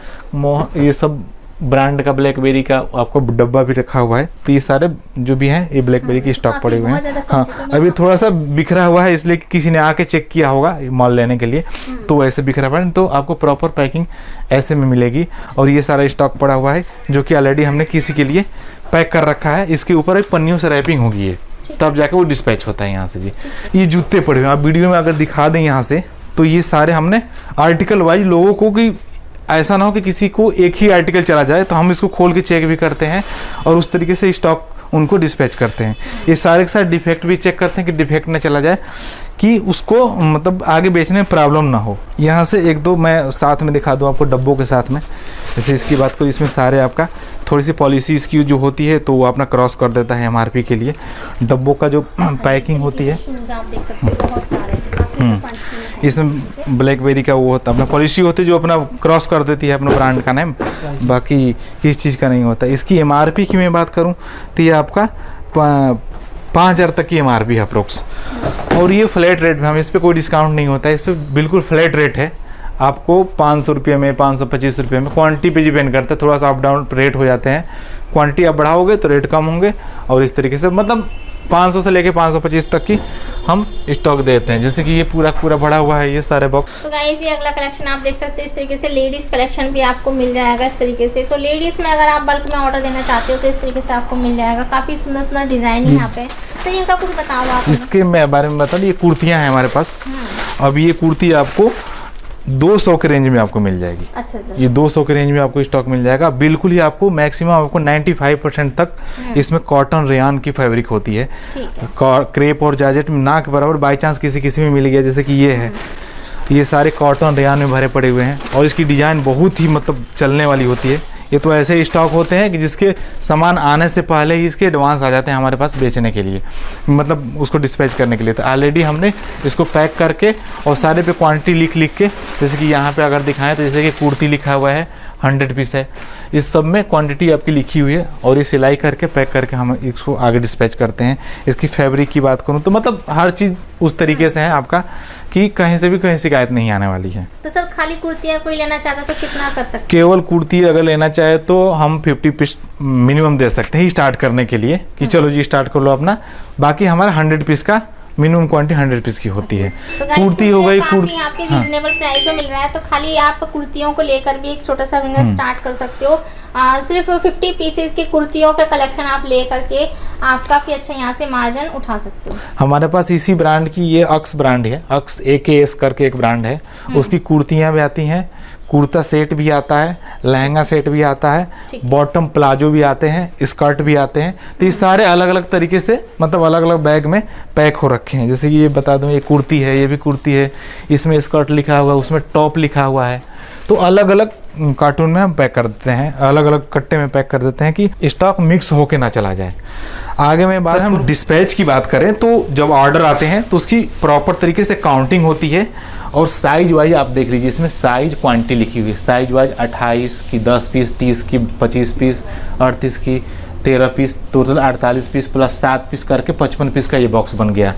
Speaker 1: ये सब ब्रांड का ब्लैकबेरी का आपको डब्बा भी रखा हुआ है। तो ये सारे जो भी हैं ये ब्लैकबेरी की स्टॉक पड़े हुए हैं। हाँ, अभी थोड़ा सा बिखरा हुआ है इसलिए किसी ने आके चेक किया होगा मॉल लेने के लिए, तो ऐसे बिखरा पड़ा। तो आपको प्रॉपर पैकिंग ऐसे में मिलेगी। और ये सारा स्टॉक पड़ा हुआ है जो कि ऑलरेडी हमने किसी के लिए पैक कर रखा है। इसके ऊपर एक पन्नियों से रैपिंग होगी है, तब जाके वो डिस्पैच होता है यहाँ से जी। ये जूते पड़े हुए हैं, आप वीडियो में अगर दिखा दें यहाँ से, तो ये सारे हमने आर्टिकल वाइज लोगों को, कि ऐसा ना हो कि किसी को एक ही आर्टिकल चला जाए, तो हम इसको खोल के चेक भी करते हैं और उस तरीके से स्टॉक उनको डिस्पैच करते हैं। ये सारे के सारे डिफेक्ट भी चेक करते हैं कि डिफेक्ट ना चला जाए, कि उसको मतलब आगे बेचने में प्रॉब्लम ना हो। यहाँ से एक दो मैं साथ में दिखा दूँ आपको डब्बों के साथ में। जैसे इसकी बात करूँ, इसमें सारे आपका थोड़ी सी पॉलिसी इसकी जो होती है तो वो अपना क्रॉस कर देता है MRP के लिए। डब्बों का जो पैकिंग होती है,
Speaker 2: आप देख सकते हो बहुत सारे,
Speaker 1: इसमें ब्लैकबेरी का वो होता है, अपना पॉलिसी होती है जो अपना क्रॉस कर देती है अपना ब्रांड का नेम, बाकी किस चीज़ का नहीं होता। इसकी MRP की मैं बात करूँ तो ये आपका 5,000 तक की MRP है अप्रोक्स। और ये फ्लैट रेट में, हम इस पर कोई डिस्काउंट नहीं होता है, इस पर बिल्कुल फ्लैट रेट है। आपको 500 रुपये में, 525 रुपये में, क्वांटिटी पे डिपेंड करता है, थोड़ा सा अप डाउन रेट हो जाते हैं। क्वांटिटी आप बढ़ाओगे तो रेट कम होंगे। और इस तरीके से मतलब 500 से लेके 525 तक की हम स्टॉक देते हैं। जैसे कि ये पूरा भरा हुआ है ये सारे बॉक्स।
Speaker 2: तो गाइस ये अगला कलेक्शन आप देख सकते हैं, इस तरीके से लेडीज कलेक्शन भी आपको मिल जाएगा इस तरीके से। तो लेडीज में अगर आप बल्क में ऑर्डर देना चाहते हो तो इस तरीके से आपको मिल जाएगा। काफी सुंदर सुंदर डिजाइन है यहाँ पे। तो इनका कुछ बताओ आप।
Speaker 1: इसके मैं बारे में बता दूं, ये कुर्तियाँ हैं हमारे पास। अब ये कुर्ती आपको 200 के रेंज में आपको मिल जाएगी।
Speaker 2: अच्छा सर।
Speaker 1: ये 200 के रेंज में आपको स्टॉक मिल जाएगा। बिल्कुल ही आपको मैक्सिमम आपको 95% तक इसमें कॉटन रेयान की फैब्रिक होती है। क्रेप और जॉर्जेट ना के बराबर बाई चांस किसी में मिल गया, जैसे कि ये है, ये सारे कॉटन रेयान में भरे पड़े हुए हैं। और इसकी डिज़ाइन बहुत ही मतलब चलने वाली होती है। ये तो ऐसे स्टॉक होते हैं कि जिसके सामान आने से पहले ही इसके एडवांस आ जाते हैं हमारे पास बेचने के लिए, मतलब उसको डिस्पैच करने के लिए। तो ऑलरेडी हमने इसको पैक करके और सारे पे क्वांटिटी लिख के, जैसे कि यहाँ पे अगर दिखाएं तो जैसे कि कुर्ती लिखा हुआ है 100 पीस है, इस सब में क्वांटिटी आपकी लिखी हुई है। और ये सिलाई करके पैक करके हम इसको आगे डिस्पैच करते हैं। इसकी फैब्रिक की बात करूँ तो मतलब हर चीज़ उस तरीके से है आपका कि कहीं से भी कहीं शिकायत नहीं आने वाली है।
Speaker 2: तो सर खाली कुर्तियाँ कोई लेना चाहता तो कितना कर सकते हैं?
Speaker 1: केवल कुर्ती अगर लेना चाहे तो हम 50 पीस मिनिमम दे सकते हैं स्टार्ट करने के लिए, कि चलो जी स्टार्ट कर लो अपना। बाकी हमारा 100 पीस का मिनिमम क्वांटिटी 100 पीस की होती है।
Speaker 2: तो
Speaker 1: कुर्ती हो गई, कुर्ती
Speaker 2: यहाँ पे रीजनेबल प्राइस में मिल रहा है। तो खाली आप कुर्तियों को लेकर भी एक छोटा सा बिजनेस स्टार्ट कर सकते हो। सिर्फ 50 पीसेस की कुर्तियों का कलेक्शन आप ले करके आप काफ़ी अच्छा यहाँ से मार्जिन उठा सकते हो।
Speaker 1: हमारे पास इसी ब्रांड की ये अक्स ब्रांड है, अक्स AKS करके एक ब्रांड है। उसकी कुर्तियाँ भी आती हैं, कुर्ता सेट भी आता है, लहंगा सेट भी आता है, बॉटम प्लाजो भी आते हैं, स्कर्ट भी आते हैं। तो ये सारे अलग अलग तरीके से मतलब अलग अलग बैग में पैक हो रखे हैं। जैसे कि ये बता दूं, ये कुर्ती है, ये भी कुर्ती है, इसमें स्कर्ट लिखा हुआ है, उसमें टॉप लिखा हुआ है। तो अलग अलग कार्टून में हम पैक कर देते हैं, अलग अलग कट्टे में पैक कर देते हैं कि स्टॉक मिक्स होके ना चला जाए। आगे में बात हम डिस्पैच की बात करें तो जब ऑर्डर आते हैं तो उसकी प्रॉपर तरीके से काउंटिंग होती है। और साइज वाइज आप देख लीजिए, इसमें साइज क्वांटिटी लिखी हुई है। साइज वाइज 28 की 10 पीस, 30 की 25 पीस, 38 की 13 piece, total 48 piece plus 7 piece करके 55 पीस का ये बॉक्स बन गया।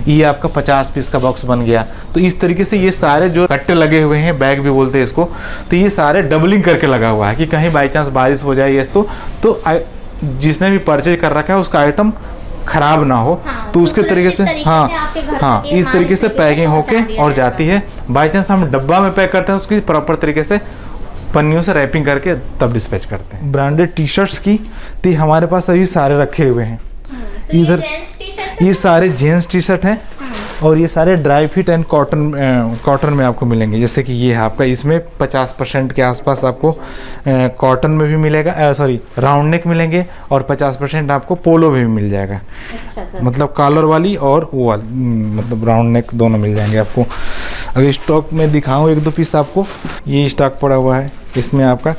Speaker 1: ये आपका 50 पीस का बॉक्स बन गया। तो इस तरीके से ये सारे जो कट्टे लगे हुए हैं, बैग भी बोलते हैं इसको, तो ये सारे डबलिंग करके लगा हुआ है कि कहीं बाई चांस बारिश हो जाए तो जिसने भी परचेज कर रखा है उसका आइटम खराब ना हो। तो उसके तरीके से इस तरीके से पैकिंग होके और जाती है। बाई चांस हम डब्बा में पैक करते हैं, उसकी प्रॉपर तरीके से पन्नियों से रैपिंग करके तब डिस्पैच करते हैं। ब्रांडेड टी शर्ट्स की तो हमारे पास अभी सारे रखे हुए हैं।
Speaker 2: तो
Speaker 1: इधर ये सारे जेंट्स टी शर्ट हैं और ये सारे ड्राई फिट एंड कॉटन में आपको मिलेंगे। जैसे कि ये है आपका, इसमें 50% के आसपास आपको कॉटन में भी मिलेगा, सॉरी राउंड नेक मिलेंगे, और 50% आपको पोलो में भी मिल जाएगा।
Speaker 2: अच्छा
Speaker 1: मतलब कॉलर वाली और वो वाली, मतलब राउंड नेक दोनों मिल जाएंगे आपको। अगर स्टॉक में दिखाऊँ 1-2 पीस आपको, ये स्टॉक पड़ा हुआ है। इसमें आपका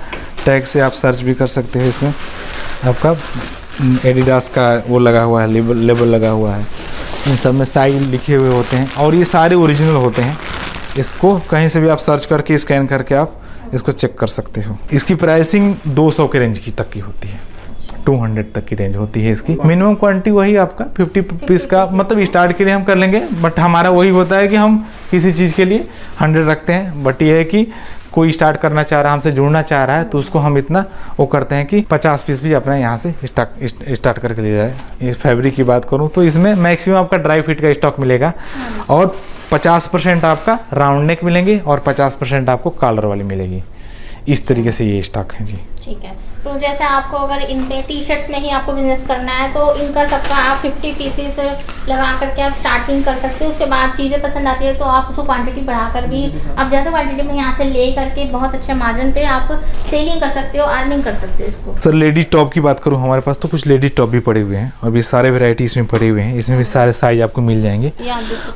Speaker 1: टैग से आप सर्च भी कर सकते हैं। इसमें आपका एडिडास का वो लगा हुआ है, लेबल लगा हुआ है। इन सब में साइज लिखे हुए होते हैं और ये सारे ओरिजिनल होते हैं। इसको कहीं से भी आप सर्च करके स्कैन करके आप इसको चेक कर सकते हो। इसकी प्राइसिंग 200 के रेंज की तक की होती है। 200 तक की रेंज होती है इसकी। मिनिमम क्वांटिटी वही आपका 50 पीस का, मतलब स्टार्ट के लिए हम कर लेंगे, बट हमारा वही होता है कि हम किसी चीज़ के लिए 100 रखते हैं। बट ये है कि कोई स्टार्ट करना चाह रहा है, हमसे जुड़ना चाह रहा है, तो उसको हम इतना वो करते हैं कि 50 पीस भी अपना यहाँ से स्टार्ट करके ले जाए। ये फैब्रिक की बात करूँ तो इसमें मैक्सिमम आपका ड्राई फिट का स्टॉक मिलेगा और 50% आपका राउंड नेक मिलेंगे और 50% आपको कॉलर वाली मिलेगी। इस तरीके से ये स्टॉक है जी।
Speaker 2: ठीक है, तो जैसे आपको अगर इनसे टी शर्ट्स में ही आपको बिजनेस करना है तो इनका सबका आप 50 पीसेस लगा करके आप स्टार्टिंग कर सकते हो। उसके बाद चीज़ें पसंद आती है तो आप उसको क्वांटिटी बढ़ाकर भी आप ज़्यादा क्वांटिटी में यहाँ से ले करके बहुत अच्छे मार्जिन पे आप सेलिंग कर सकते हो, अर्निंग कर सकते हो इसको।
Speaker 1: सर लेडीज टॉप की बात करूँ, हमारे पास तो कुछ लेडीज टॉप भी पड़े हुए हैं, अभी सारे वेराइटी इसमें पड़े हुए हैं। इसमें भी सारे साइज आपको मिल जाएंगे।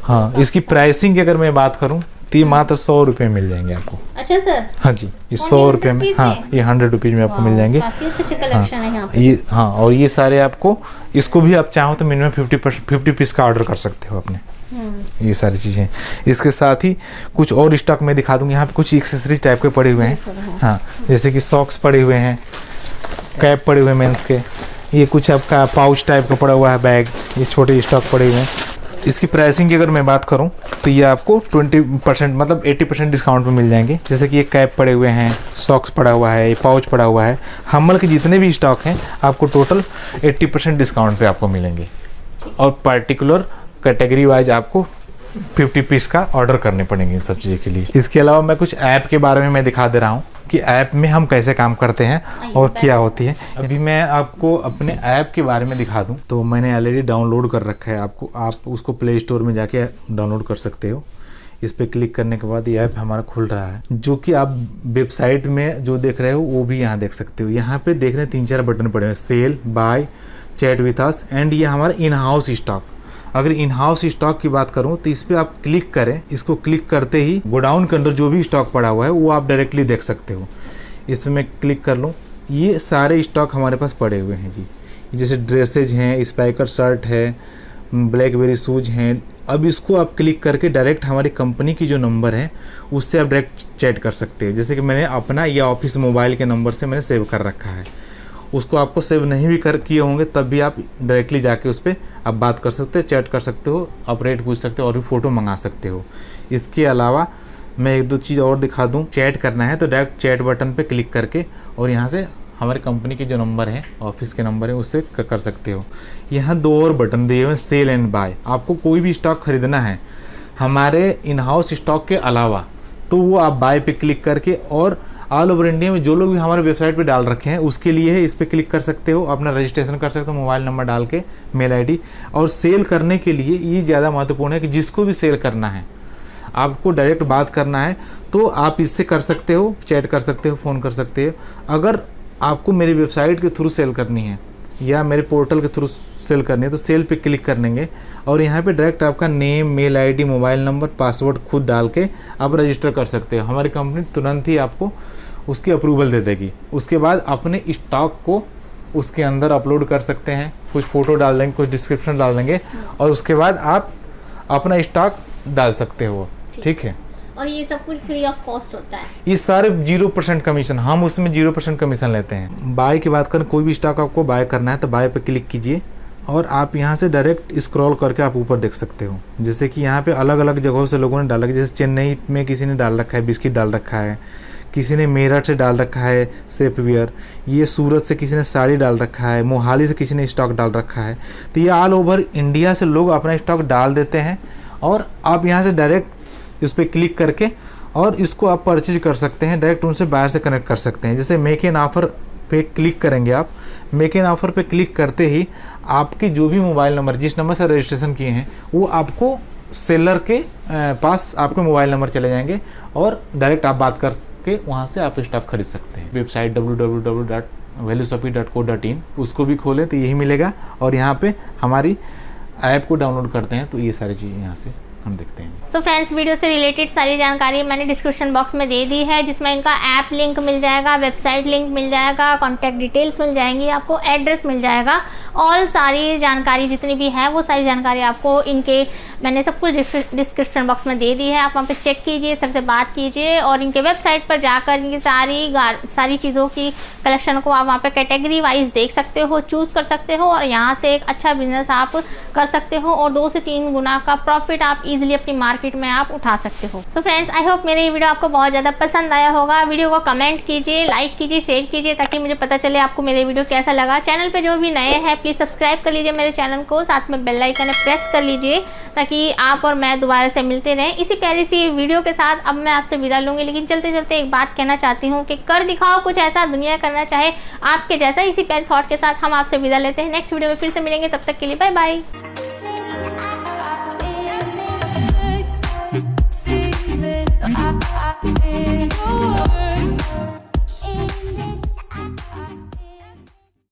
Speaker 1: हाँ, इसकी प्राइसिंग की अगर मैं बात करूँ तो ये मात्र 100 रुपये मिल जाएंगे आपको।
Speaker 2: अच्छा सर।
Speaker 1: हाँ जी, ये 100 रुपये में, हाँ ये 100 रुपीज़ में आपको मिल जाएंगे।
Speaker 2: काफी अच्छे कलेक्शन है यहाँ पे।
Speaker 1: ये हाँ, और ये सारे आपको, इसको भी आप चाहो तो मिनिमम 50 पीस का ऑर्डर कर सकते हो अपने। ये सारी चीज़ें, इसके साथ ही कुछ और स्टॉक में दिखा दूंगी। यहाँ पे कुछ एक्सेसरीज टाइप के पड़े हुए हैं। हाँ, जैसे कि सॉक्स पड़े हुए हैं, कैप पड़े हुए हैं मेंस के, ये कुछ आपका पाउच टाइप का पड़ा हुआ है बैग, ये छोटे स्टॉक पड़े हुए हैं। इसकी प्राइसिंग की अगर मैं बात करूं तो ये आपको 20% मतलब 80% डिस्काउंट पे मिल जाएंगे। जैसे कि ये कैप पड़े हुए हैं, सॉक्स पड़ा हुआ है, ये पाउच पड़ा हुआ है। हमल के जितने भी स्टॉक हैं आपको टोटल 80% डिस्काउंट पे आपको मिलेंगे और पर्टिकुलर कैटेगरी वाइज आपको 50 पीस का ऑर्डर करने पड़ेंगे इन सब चीज़ों के लिए। इसके अलावा मैं कुछ ऐप के बारे में मैं दिखा दे रहा हूँ कि ऐप में हम कैसे काम करते हैं और क्या होती है। अभी मैं आपको अपने ऐप के बारे में दिखा दूं तो मैंने ऑलरेडी डाउनलोड कर रखा है। आप उसको प्ले स्टोर में जाके डाउनलोड कर सकते हो। इस पर क्लिक करने के बाद ये ऐप हमारा खुल रहा है, जो कि आप वेबसाइट में जो देख रहे हो वो भी यहाँ देख सकते हो। यहाँ पे देख रहे हैं 3-4 बटन पड़े हुए, sell, buy, chat with us and ये हमारा इन हाउस स्टॉक। अगर इन हाउस स्टॉक की बात करूं तो इस पर आप क्लिक करें, इसको क्लिक करते ही गोडाउन के अंदर जो भी स्टॉक पड़ा हुआ है वो आप डायरेक्टली देख सकते हो। इस पर मैं क्लिक कर लूं, ये सारे स्टॉक हमारे पास पड़े हुए हैं जी। जैसे ड्रेसेज हैं, स्पाइकर शर्ट है, ब्लैकबेरी शूज हैं। अब इसको आप क्लिक करके डायरेक्ट हमारी कंपनी की जो नंबर है उससे आप डायरेक्ट चैट कर सकते हो। जैसे कि मैंने अपना या ऑफिस मोबाइल के नंबर से मैंने सेव कर रखा है, उसको आपको सेव नहीं भी किए होंगे तब भी आप डायरेक्टली जाके उस पर आप बात कर सकते हो, चैट कर सकते हो, आप रेट पूछ सकते हो और भी फ़ोटो मंगा सकते हो। इसके अलावा मैं 1-2 चीज़ और दिखा दूं। चैट करना है तो डायरेक्ट चैट बटन पे क्लिक करके और यहाँ से हमारी कंपनी के जो नंबर है, ऑफिस के नंबर है, उससे कर सकते हो। यहाँ 2 और बटन दिए हुए हैं, सेल एंड बाय। आपको कोई भी स्टॉक खरीदना है हमारे इन हाउस स्टॉक के अलावा तो वो आप बाय पे क्लिक करके और ऑल ओवर इंडिया में जो लोग भी हमारे वेबसाइट पे डाल रखे हैं उसके लिए है, इस पर क्लिक कर सकते हो, अपना रजिस्ट्रेशन कर सकते हो मोबाइल नंबर डाल के, मेल आईडी। और सेल करने के लिए ये ज़्यादा महत्वपूर्ण है कि जिसको भी सेल करना है, आपको डायरेक्ट बात करना है तो आप इससे कर सकते हो, चैट कर सकते हो, फ़ोन कर सकते हो। अगर आपको मेरी वेबसाइट के थ्रू सेल करनी है या मेरे पोर्टल के थ्रू सेल करनी है तो सेल पे क्लिक कर लेंगे और यहाँ पे डायरेक्ट आपका name, mail ID, mobile number, password खुद डाल के आप रजिस्टर कर सकते हो। हमारी कंपनी तुरंत ही आपको उसकी अप्रूवल दे देगी। उसके बाद अपने स्टॉक को उसके अंदर अपलोड कर सकते हैं, कुछ फ़ोटो डाल देंगे, कुछ डिस्क्रिप्शन डाल देंगे और उसके बाद आप अपना स्टॉक डाल सकते हो। ठीक है,
Speaker 2: और ये सब कुछ फ्री ऑफ कॉस्ट होता है।
Speaker 1: ये सारे 0% कमीशन, हम उसमें 0% कमीशन लेते हैं। बाय की बात करें, कोई भी स्टॉक आपको बाय करना है तो बाय पे क्लिक कीजिए और आप यहाँ से डायरेक्ट स्क्रॉल करके आप ऊपर देख सकते हो। जैसे कि यहाँ पे अलग अलग जगहों से लोगों ने डाला है, जैसे चेन्नई में किसी ने डाल रखा है, बिस्किट डाल रखा है, किसी ने मेरठ से डाल रखा है सेफ वियर, ये सूरत से किसी ने साड़ी डाल रखा है, मोहाली से किसी ने स्टॉक डाल रखा है। तो ये ऑल ओवर इंडिया से लोग अपना स्टॉक डाल देते हैं और आप यहाँ से डायरेक्ट इस पर क्लिक करके और इसको आप परचेज कर सकते हैं, डायरेक्ट उनसे बायर से कनेक्ट कर सकते हैं। जैसे मेक एन ऑफ़र पे क्लिक करेंगे आप, मेक एन ऑफ़र पे क्लिक करते ही आपके जो भी मोबाइल नंबर, जिस नंबर से रजिस्ट्रेशन किए हैं, वो आपको सेलर के पास आपके मोबाइल नंबर चले जाएंगे और डायरेक्ट आप बात करके वहाँ से आप स्टॉक खरीद सकते हैं। वेबसाइट www.valueshopee.co.in उसको भी खोलें तो यही मिलेगा और यहाँ पे हमारी ऐप को डाउनलोड करते हैं तो ये सारी चीज़ें यहाँ से हम देखते हैं।
Speaker 2: सो फ्रेंड्स, वीडियो से रिलेटेड सारी जानकारी मैंने डिस्क्रिप्शन बॉक्स में दे दी है, जिसमें इनका ऐप लिंक मिल जाएगा, वेबसाइट लिंक मिल जाएगा, कॉन्टैक्ट डिटेल्स मिल जाएंगी, आपको एड्रेस मिल जाएगा। ऑल सारी जानकारी जितनी भी है वो सारी जानकारी आपको इनके मैंने सब कुछ डिस्क्रिप्शन बॉक्स में दे दी है। आप वहाँ पे चेक कीजिए, सर से बात कीजिए और इनके वेबसाइट पर जाकर इनकी सारी चीज़ों की कलेक्शन को आप वहाँ पे कैटेगरी वाइज देख सकते हो, चूज़ कर सकते हो और यहाँ से एक अच्छा बिजनेस आप कर सकते हो और 2 से 3 गुना का प्रॉफिट आप इजीली अपनी मार्केट में आप उठा सकते हो। सो फ्रेंड्स, आई होप मेरे ये वीडियो आपको बहुत ज़्यादा पसंद आया होगा। वीडियो को कमेंट कीजिए, लाइक कीजिए, शेयर कीजिए ताकि मुझे पता चले आपको मेरे वीडियो कैसा लगा। चैनल पे जो भी नए हैं प्लीज़ सब्सक्राइब कर लीजिए मेरे चैनल को, साथ में बेल आइकन प्रेस कर लीजिए ताकि आप और मैं दोबारा से मिलते रहें। इसी प्यारी सी वीडियो के साथ अब मैं आपसे विदा लूँगी, लेकिन चलते चलते एक बात कहना चाहती हूँ कि कर दिखाओ कुछ ऐसा, दुनिया करना चाहे आपके जैसा। इसी प्यारे थॉट के साथ हम आपसे विदा लेते हैं। नेक्स्ट वीडियो में फिर से मिलेंगे, तब तक के लिए बाय बाय।